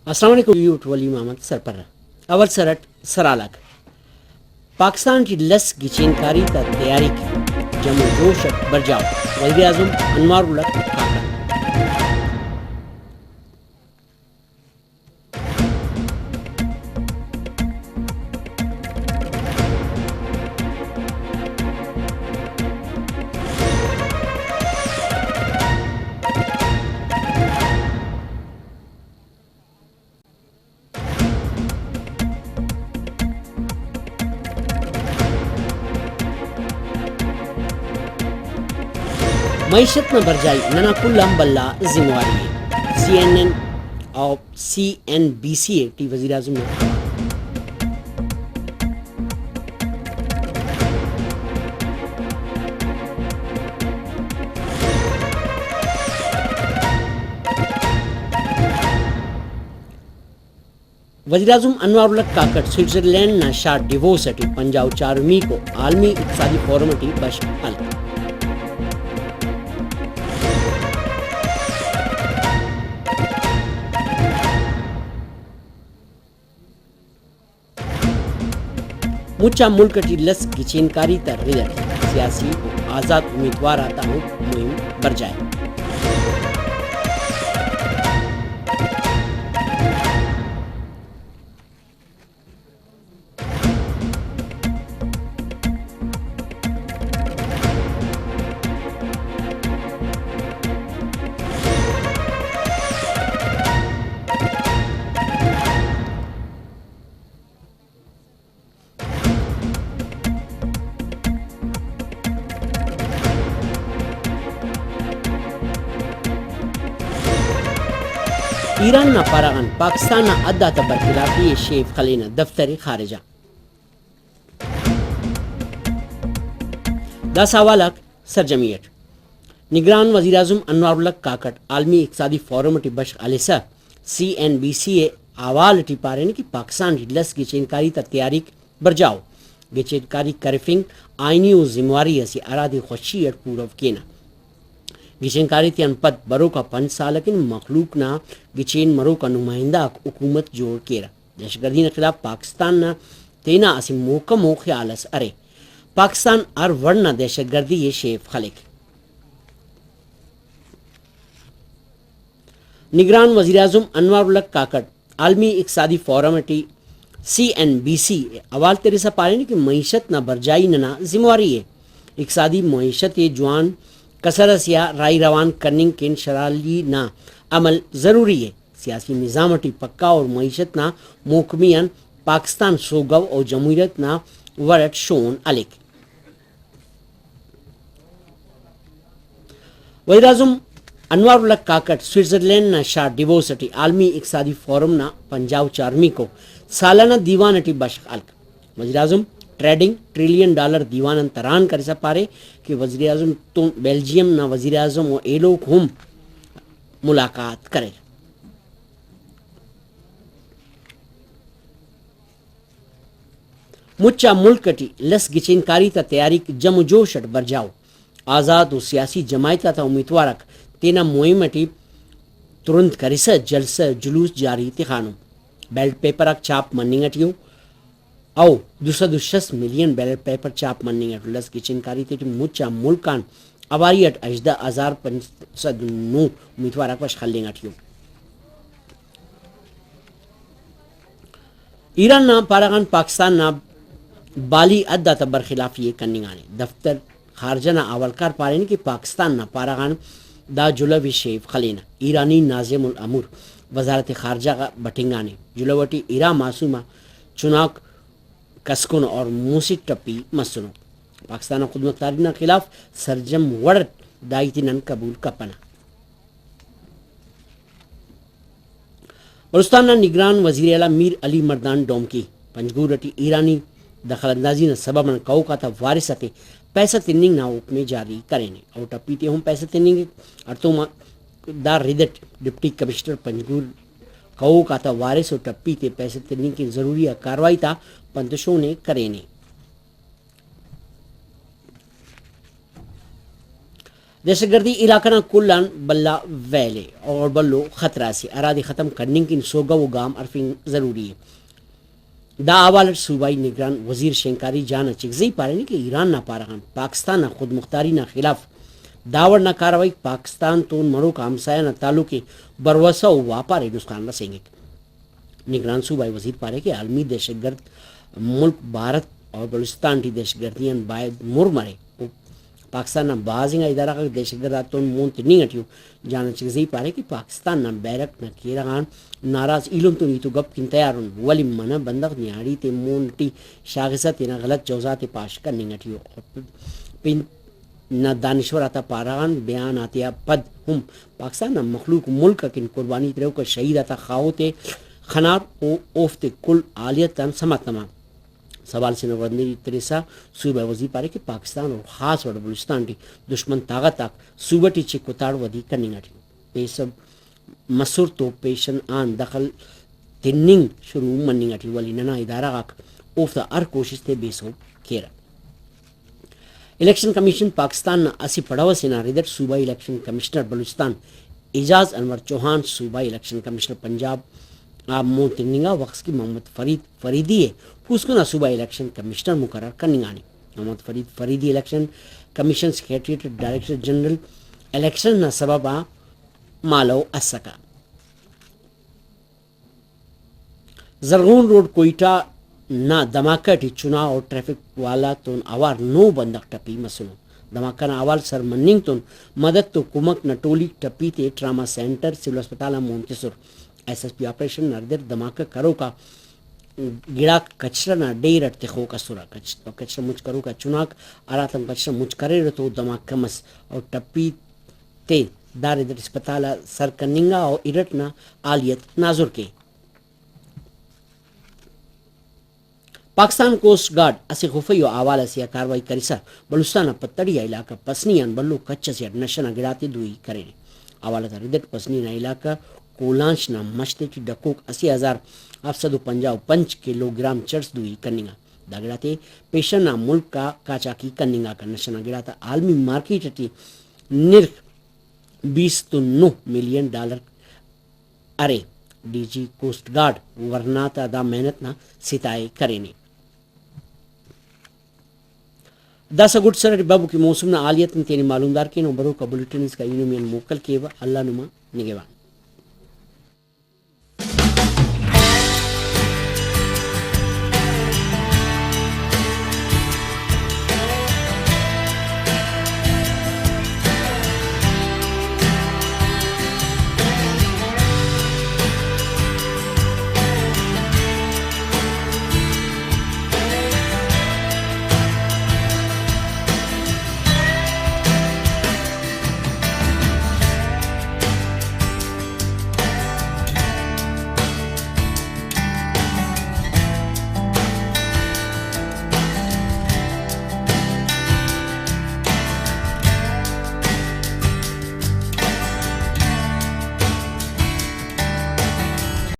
السلام علیکم یوٹ ولی محمد سرپر اول سرٹ سرالک پاکستان کی لس گچین کاری تا تیاری کی جمع جوشت برجاو وزیر اعظم انوار الحق کاکڑ معیشت میں برجائی ننا کلم بلّہ ذمہ واری ہے CNN اور CNBC ٹی وزیر اعظم نے وزیر اعظم انوار الحق کاکڑ سوئٹزرلینڈ نا شارٹ ڈیووس اٹی پنجاو چارمی کو عالمی اقتصادی فورم اٹی بش حلق مچا ملک ٹی لس گچین کاری تر ریزٹ سیاسی و آزاد امیدوار آتا ہوں مہم برجائے ایران نا پاراغان پاکستان نا ادا تا برخلافی شیف خلینا دفتر خارجہ دا سوالک سرجمیت نگران وزیر اعظم انوار الحق کاکڑ عالمی اقتصادی فورم ٹی بش علیسہ CNBC آوال ٹی پارین کی پاکستان ٹی لس گچین کاری تا تیاری برجاو گچین کاری کرفنگ آئینی و ذمواری اسی ارادی خوشی اٹ پورو کینا گچین کاری تیان پد برو کا 5 سالکن مخلوق نا گچین مرو کا نمائندہ حکومت جوڑ کیرا دہشت گردی نے خلاف پاکستان نا تینا اسی موقع خیالس ارے پاکستان ار ورنہ دہشت گردی یہ شیف خلق نگران وزیر اعظم انوار الحق کاکڑ عالمی اقتصادی فورم ٹی CNBC اول تیرسا پارے کی معیشت نہ برجائی نہ ذمہ ہے اقتصادی معیشت جوان کثر سیا رائی روان کرننگ کن شرالی نہ عمل ضروری ہے سیاسی نظام ٹی پکا اور معیشت نہ محکمیان پاکستان سوگو اور جمہوریت نہ ورٹ شون علک وزیر اعظم انوار الحق کاکڑ سوئٹزرلینڈ نا شارٹ ڈیووس ٹی عالمی اقتصادی فورم نا پنجاو چارمی کو سالانہ دیوان ٹی بش حلق وزیر اعظم ٹریڈنگ $1 ٹریلین دیوان تران کر سا پارے کہ وزیر اعظم تو بیلجیم نا وزیر اعظم و ایلوک ہم ملاقات کرے مچا ملک ٹی لس گچین کاری تا تیاری جم جوشٹ برجاو آزاد و سیاسی جماعت تا امیدوارک تینا مہم ٹی ترنت کرسا جلسہ جلوس جاری تخانو بیلٹ پیپر اک چھاپ مننگ اٹیو او 260 ملین بیلٹ پیپر چاپ مننگ اٹ لس گچین کاری تی مچا ملکان اواری اٹ 18,509 امیدوارک وش خلنگ اٹیو ایران نا پاراغان پاکستان نا بالی ادا تا برخلافی کننگانے دفتر خارجہ نا اولکار پارین کی پاکستان نا پاراغان دا جلوی شیف خلینا ایرانی ناظم الامور وزارت خارجہ کا بٹنگانے جلوٹی ایرا معصومہ چناک کسکن اور موسی ٹپی مسنو پاکستان خدمت تارینا خلاف سرجم وڑت دائیتنن قبول کپنا بلوچستان نگران وزیر اعلیٰ میر علی مردان ڈومکی پنجگورٹی ایرانی دخل اندازی نے سبب من کو کا تھا وارثتے پیسہ تننگ نا حکم جاری کریں اور ٹپی تے ہم پیسہ تننگ ارتوما دار ریدٹ ڈپٹی کمشنر پنجگور کو کا تھا وارث اور ٹپی تے پیسہ تننگ کی ضروری کاروائی تا پنتشوں نے کریں دہشت گردی علاقہ کلان بلہ ویلے اور بلو خطرہ سے ارادی ختم کرنے کی سوگا و گام عرفنگ ضروری ہے دا اول صوبائی نگران وزیر شنکاری جانا چگزی پارے کہ ایران نہ پارغان پاکستان نہ خود مختاری نہ خلاف داور نہ کاروائی پاکستان تو مرو کا ہمسایہ نہ تعلق بروسا و واپارے نسخان رسیں گے نگران صوبائی وزیر پارے کہ عالمی دہشت گرد ملک بھارت اور بلوچستان کی دہشت گردیاں باید مر مرے پاکستان نہ بازنگا ادارہ کا دہشت گرداتون مونت نہیں ہٹیو جانا چگزی پارے کہ پاکستان نہ بیرک نہ کیرغان ناراض علم تو نیتو گپ کن تیارون ولی منہ بندق نیاڑی تے مونٹی شاغسہ تینا غلط جوزات پاش کرنے ہٹیو پن نہ دانشور آتا پاراغان بیان آتیا پد ہم پاکستان نہ مخلوق ملک کن قربانی تریو کا شہید آتا خاوتے خنار او اوفت کل آلیت تن سمت تمام سوال سے نوردنی تریسا صوبہ وزیر پارے کہ پاکستان اور خاص وڑ بلوچستان کی دشمن طاقت تک صوبہ ٹی چی کتاڑ ودی کرنی گٹی پیسب مسور تو پیشن آن دخل تننگ شروع مننی گٹی ولی ننا ادارہ آک اوفتا ار کوشش تے بیسو کیرا الیکشن کمیشن پاکستان نہ اسی پڑاو سے نہ ریدر صوبائی الیکشن کمشنر بلوچستان اعجاز انور چوہان صوبائی الیکشن کمشنر پنجاب آپ مونتنگا وقت کی محمد فریدی ہے اس کو نہ صوبائی الیکشن کمشنر مقرر کرنے آنے Muhammad Faridi election commission secretariat director general election نہ سبب مالو اسکا زرغون روڈ کوئٹہ نہ دھماکہ ٹی چناؤ اور ٹریفک والا تون اوار نو بندق ٹپی مسلو دھماکہ نہ اوال سر مننگ تون مدد تو کمک نہ ٹولی ٹپی تے ٹراما سینٹر سول اسپتال مونتسر ایس ایس پی آپریشن نردر دھماکہ کرو کا گڑا کچرا نہ ڈیر اٹتے خو کا سورا کچرا مجھ کرو کا چناک آراتم کچرا مجھ کرے رتو دھماکہ مس اور ٹپی تے دار در اسپتال سر کننگا اور ارٹنا آلیت نازر کے پاکستان کوسٹ گارڈ اسی خفی و آوالا سیا کاروائی کریسا بلوستان پتڑی علاقہ پسنیان بلو کچھ سے نشنا گراتے دوئی کرے آوالا تا ردت پسنین علاقہ کولانش نہ مشتے کی ڈکوک 80,755 کلو گرام چرس دوئی کننگا داگڑاتے پیشن نہ ملک کا کاچا کی کننگا کا نشنا گراتا عالمی مارکیٹ ٹی نرخ $29 ملین ارے ڈی جی کوسٹ گارڈ ورناتا دا محنت نہ ستائے کرینے دا سگوٹ سر بابو کی موسم نہ آلیت تینے معلوم دار کے نو برو کا بلٹنز کا یونین موکل کے با اللہ نما نگوان